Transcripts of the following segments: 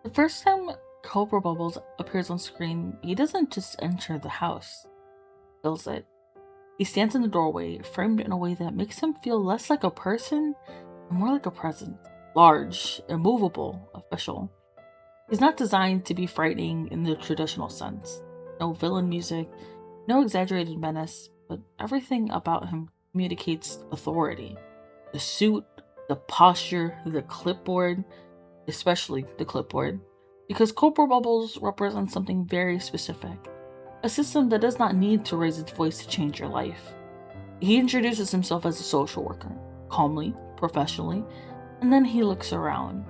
The first time Cobra Bubbles appears on screen, he doesn't just enter the house, he fills it. He stands in the doorway, framed in a way that makes him feel less like a person and more like a presence. Large, immovable, official. He's not designed to be frightening in the traditional sense. No villain music, no exaggerated menace, but everything about him communicates authority. The suit, the posture, the clipboard, especially the clipboard, because Cobra Bubbles represent something very specific, a system that does not need to raise its voice to change your life. He introduces himself as a social worker, calmly, professionally, and then he looks around.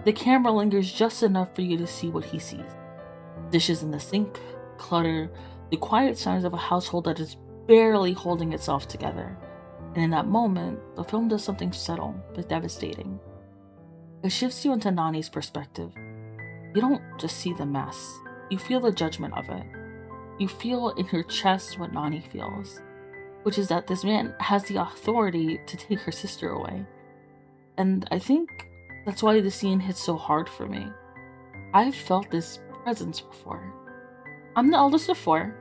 The camera lingers just enough for you to see what he sees. Dishes in the sink, clutter, the quiet signs of a household that is barely holding itself together. And in that moment, the film does something subtle but devastating. It shifts you into Nani's perspective. You don't just see the mess, you feel the judgment of it. You feel in your chest what Nani feels, which is that this man has the authority to take her sister away. And I think that's why the scene hits so hard for me. I've felt this presence before. I'm the eldest of four.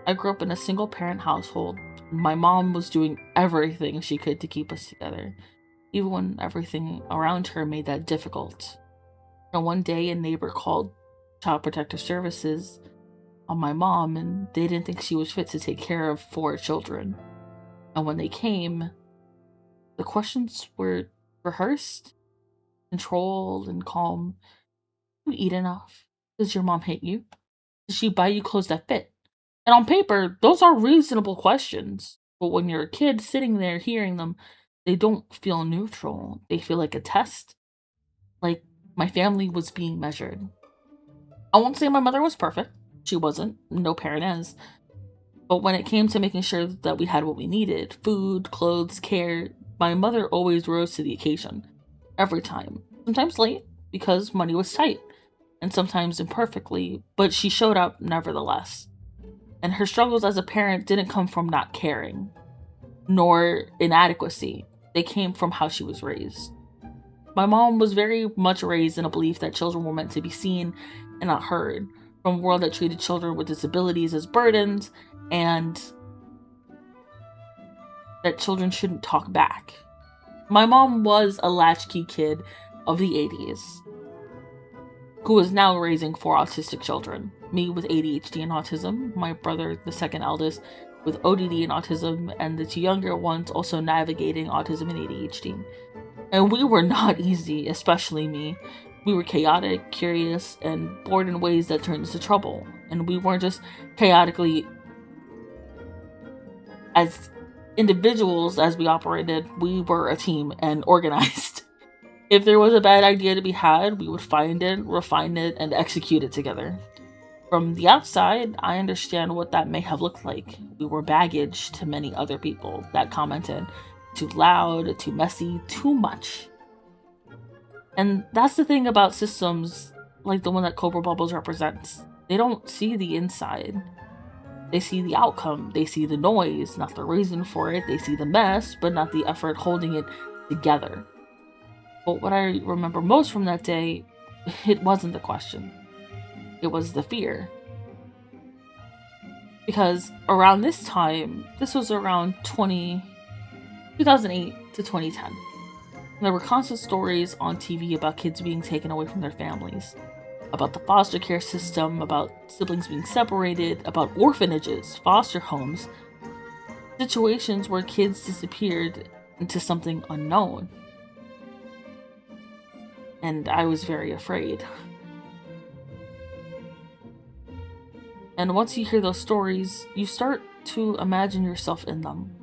I grew up in a single parent household. My mom was doing everything she could to keep us together, even when everything around her made that difficult. And one day, a neighbor called Child Protective Services on my mom, and they didn't think she was fit to take care of four children. And when they came, the questions were rehearsed, controlled, and calm. Do you eat enough? Does your mom hate you? Does she buy you clothes that fit? And on paper, those are reasonable questions. But when you're a kid sitting there hearing them, they don't feel neutral. They feel like a test. Like my family was being measured. I won't say my mother was perfect. She wasn't. No parent is. But when it came to making sure that we had what we needed, food, clothes, care, my mother always rose to the occasion. Every time. Sometimes late, because money was tight, and sometimes imperfectly, but she showed up nevertheless. And her struggles as a parent didn't come from not caring, nor inadequacy. They came from how she was raised. My mom was very much raised in a belief that children were meant to be seen and not heard, from a world that treated children with disabilities as burdens, and that children shouldn't talk back. My mom was a latchkey kid of the 80s who is now raising four autistic children. Me with ADHD and autism, my brother, the second eldest, with ODD and autism, and the two younger ones also navigating autism and ADHD. And we were not easy, especially me. We were chaotic, curious, and bored in ways that turned into trouble. And we weren't just chaotically as individuals as we operated, we were a team and organized. If there was a bad idea to be had, we would find it, refine it, and execute it together. From the outside, I understand what that may have looked like. We were baggage to many other people that commented, too loud, too messy, too much. And that's the thing about systems like the one that Cobra Bubbles represents. They don't see the inside. They see the outcome. They see the noise, not the reason for it. They see the mess, but not the effort holding it together. But what I remember most from that day, it wasn't the question. It was the fear. Because around this time, this was around 2008 to 2010. There were constant stories on TV about kids being taken away from their families, about the foster care system, about siblings being separated, about orphanages, foster homes, situations where kids disappeared into something unknown. And I was very afraid. And once you hear those stories, you start to imagine yourself in them.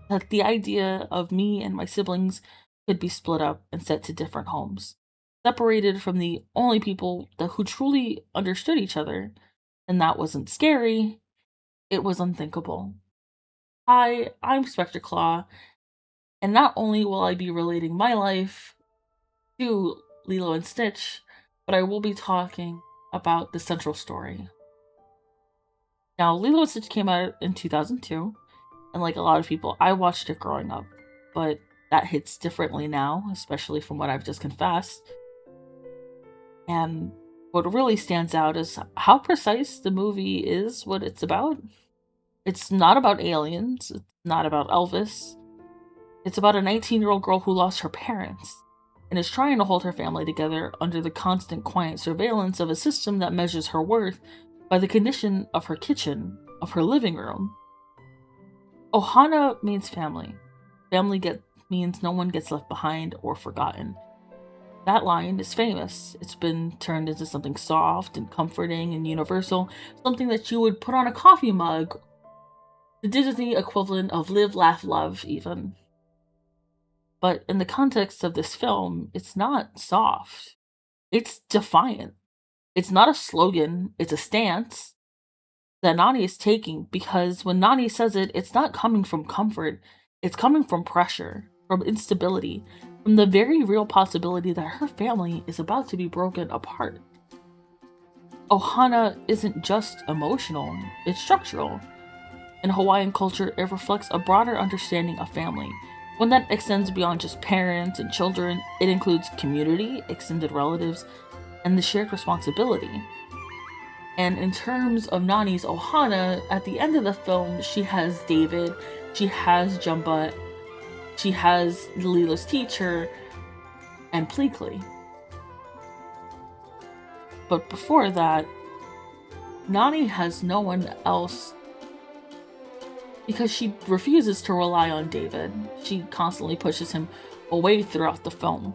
That the idea of me and my siblings could be split up and sent to different homes, separated from the only people who truly understood each other. And that wasn't scary, it was unthinkable. Hi, I'm Spectre Claw, and not only will I be relating my life to Lilo and Stitch, but I will be talking about the central story. Now, Lilo and Stitch came out in 2002, and like a lot of people, I watched it growing up, but that hits differently now, especially from what I've just confessed. And what really stands out is how precise the movie is what it's about. It's not about aliens, it's not about Elvis. It's about a 19-year-old girl who lost her parents and is trying to hold her family together under the constant quiet surveillance of a system that measures her worth by the condition of her kitchen, of her living room. Ohana means family. Means no one gets left behind or forgotten. That line is famous. It's been turned into something soft and comforting and universal, something that you would put on a coffee mug, the Disney equivalent of live, laugh, love, even. But in the context of this film, it's not soft. It's defiant. It's not a slogan, it's a stance that Nani is taking, because when Nani says it, it's not coming from comfort, it's coming from pressure, from instability, from the very real possibility that her family is about to be broken apart. Ohana isn't just emotional, it's structural. In Hawaiian culture, it reflects a broader understanding of family. One that extends beyond just parents and children, it includes community, extended relatives, and the shared responsibility. And in terms of Nani's Ohana, at the end of the film, she has David, she has Jumba, she has Lilo's teacher, and Pleakley. But before that, Nani has no one else because she refuses to rely on David. She constantly pushes him away throughout the film.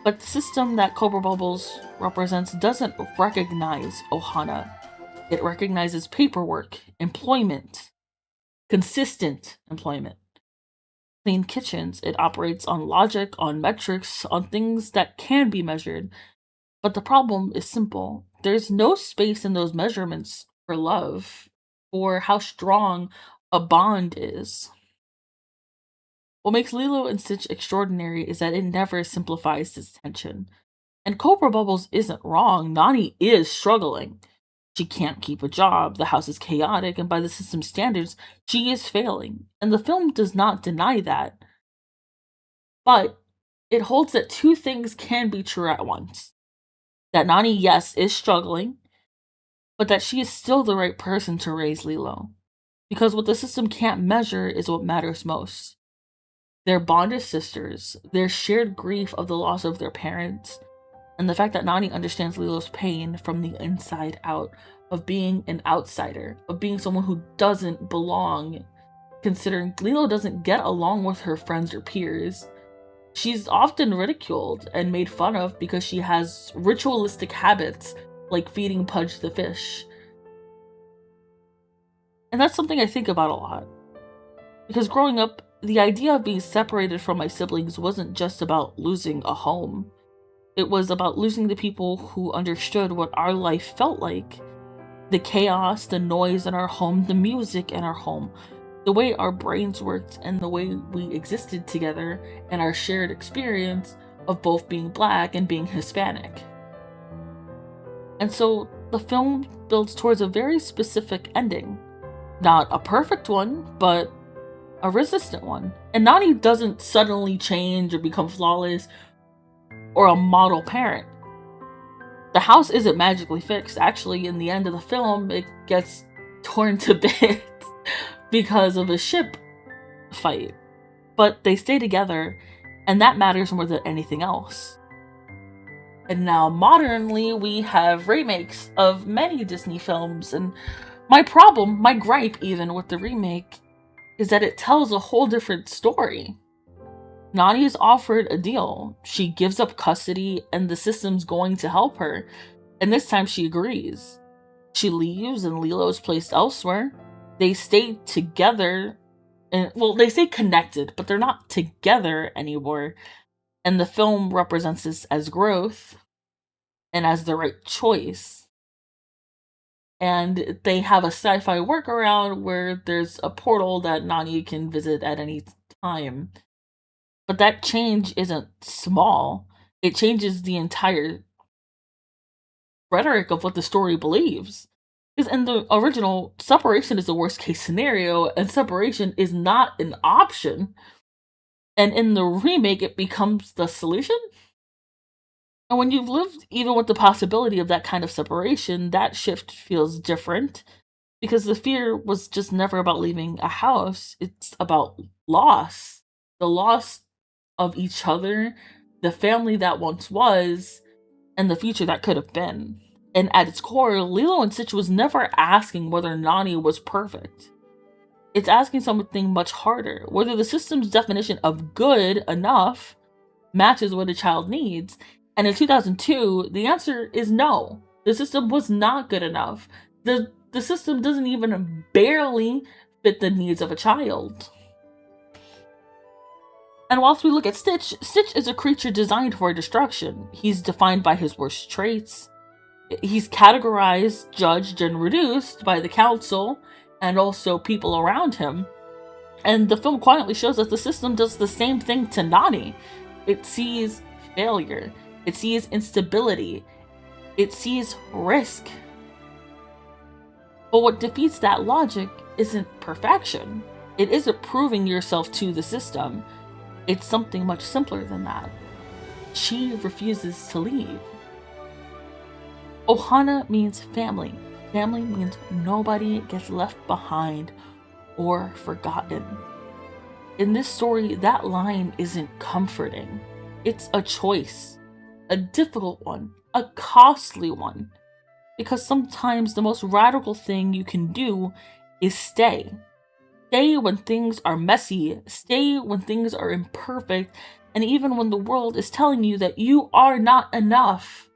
But the system that Cobra Bubbles represents doesn't recognize Ohana. It recognizes paperwork, employment, consistent employment, clean kitchens. It operates on logic, on metrics, on things that can be measured. But the problem is simple. There's no space in those measurements for love, for how strong a bond is. What makes Lilo and Stitch extraordinary is that it never simplifies this tension. And Cobra Bubbles isn't wrong. Nani is struggling. She can't keep a job, the house is chaotic, and by the system's standards, she is failing. And the film does not deny that. But it holds that two things can be true at once. That Nani, yes, is struggling, but that she is still the right person to raise Lilo. Because what the system can't measure is what matters most. Their bond as sisters, their shared grief of the loss of their parents, and the fact that Nani understands Lilo's pain from the inside out, of being an outsider, of being someone who doesn't belong, considering Lilo doesn't get along with her friends or peers. She's often ridiculed and made fun of because she has ritualistic habits like feeding Pudge the fish. And that's something I think about a lot. Because growing up, the idea of being separated from my siblings wasn't just about losing a home. It was about losing the people who understood what our life felt like. The chaos, the noise in our home, the music in our home, the way our brains worked, and the way we existed together, and our shared experience of both being Black and being Hispanic. And so the film builds towards a very specific ending. Not a perfect one, but a resistant one. And Nani doesn't suddenly change or become flawless or a model parent. The house isn't magically fixed. Actually, in the end of the film, it gets torn to bits because of a ship fight. But they stay together, and that matters more than anything else. And now, modernly, we have remakes of many Disney films, and my problem, my gripe even with the remake, is that it tells a whole different story. Nani is offered a deal. She gives up custody and the system's going to help her. And this time she agrees. She leaves and Lilo is placed elsewhere. They stay together. And well, they stay connected, but they're not together anymore. And the film represents this as growth and as the right choice. And they have a sci-fi workaround where there's a portal that Nani can visit at any time. But that change isn't small. It changes the entire rhetoric of what the story believes. Because in the original, separation is the worst case scenario, and separation is not an option. And in the remake, it becomes the solution. And when you've lived even with the possibility of that kind of separation, that shift feels different because the fear was just never about leaving a house. It's about loss, the loss of each other, the family that once was, and the future that could have been. And at its core, Lilo and Stitch was never asking whether Nani was perfect. It's asking something much harder, whether the system's definition of good enough matches what a child needs. And in 2002, the answer is no. The system was not good enough. The system doesn't even barely fit the needs of a child. And whilst we look at Stitch, Stitch is a creature designed for destruction. He's defined by his worst traits. He's categorized, judged, and reduced by the council and also people around him. And the film quietly shows that the system does the same thing to Nani. It sees failure. It sees instability. It sees risk. But what defeats that logic isn't perfection. It isn't proving yourself to the system. It's something much simpler than that. She refuses to leave. Ohana means family. Family means nobody gets left behind or forgotten. In this story, that line isn't comforting. It's a choice, a difficult one, a costly one. Because sometimes the most radical thing you can do is stay. Stay when things are messy, stay when things are imperfect, and even when the world is telling you that you are not enough,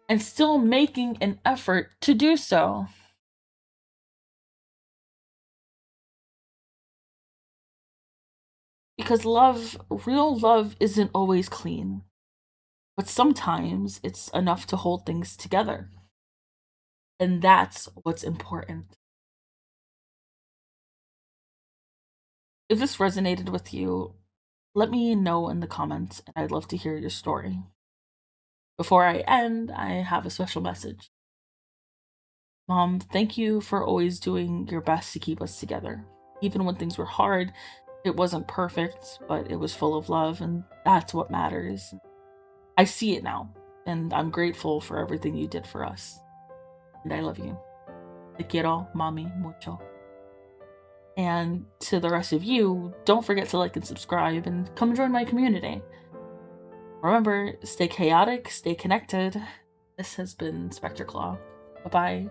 and still making an effort to do so. Because love, real love, isn't always clean, but sometimes it's enough to hold things together. And that's what's important. If this resonated with you, let me know in the comments, and I'd love to hear your story. Before I end, I have a special message. Mom, thank you for always doing your best to keep us together. Even when things were hard, it wasn't perfect, but it was full of love, and that's what matters. I see it now, and I'm grateful for everything you did for us. And I love you. Te quiero, mami, mucho. And to the rest of you, don't forget to like and subscribe, and come join my community. Remember, stay chaotic, stay connected. This has been Spectre Claw. Bye-bye.